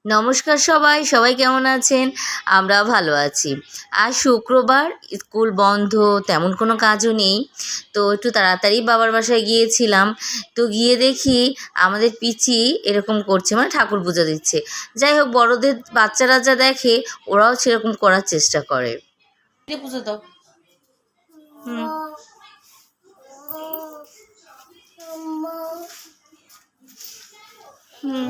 নমস্কার সবাই, সবাই কেমন আছেন? আমরা ভালো আছি। আজ শুক্রবার, স্কুল বন্ধ, তেমন কোনো কাজও নেই। তো একটু তাড়াতাড়ি বাবার বাসায় গিয়েছিলাম। তো গিয়ে দেখি আমাদের পিচি এরকম করছে, মানে ঠাকুর পুজো দিচ্ছে। যাই হোক, বড়দের বাচ্চারা যা দেখে ওরাও সেরকম করার চেষ্টা করে। পুজো দাও। হুম হুম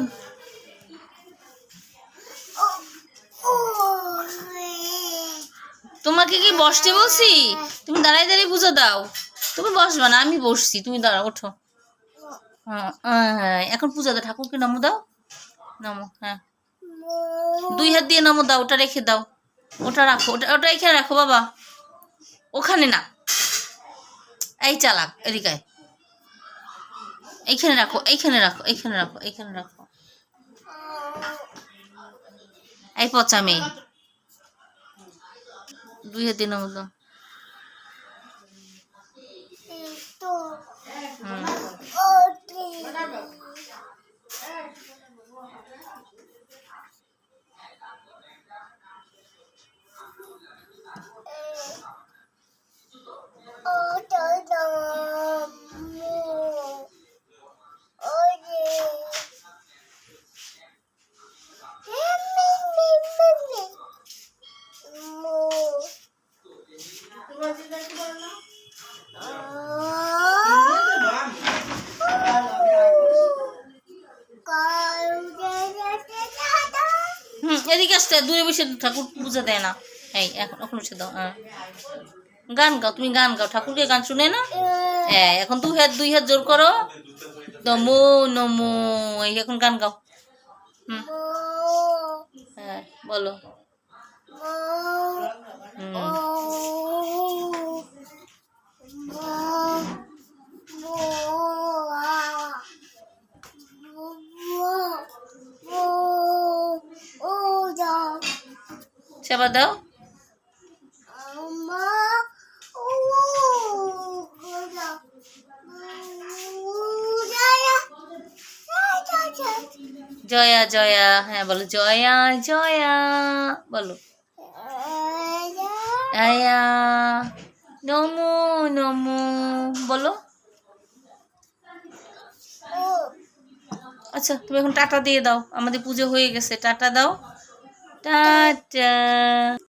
তোমাকে কি বসতে বলছি? তুমি দাঁড়াই দাঁড়িয়ে পুজো দাও। তুমি বসবা না, আমি বসছি, তুমি দাঁড়াও, ওঠো। হ্যাঁ, এখন পুজো দাও, ঠাকুরকে নমো দাও। নমো, হ্যাঁ, দুই হাত দিয়ে নমো দাও। ওটা রেখে দাও, ওটা রাখো, ওটা ওটা এখানে রাখো বাবা, ওখানে না। এই চালাক, এদিকে এইখানে রাখো, এইখানে রাখো, এইখানে রাখো, এইখানে রাখো। এই পচা মেয়ে, দুই হাত দিয়ে নমো দাও। এদিকে আসতে, দূরে বসে ঠাকুর পূজা দেয় না। এই এখন এখন উঠে দাও। হ্যাঁ, গান গাও, তুমি গান গাও, ঠাকুরকে গান শুনে না। হ্যাঁ, এখন দুই হাত জোর করো, নমো নমো। এই এখন গান গাও। হুম, হ্যাঁ বলো। সেবা দাও। জয়া জয়া, হ্যাঁ বলো, জয়া জয়া বলো। আয়া, নমো নমো বলো। আচ্ছা, তুমি এখন টাটা দিয়ে দাও, আমাদের পুজো হয়ে গেছে, টাটা দাও, টাটা।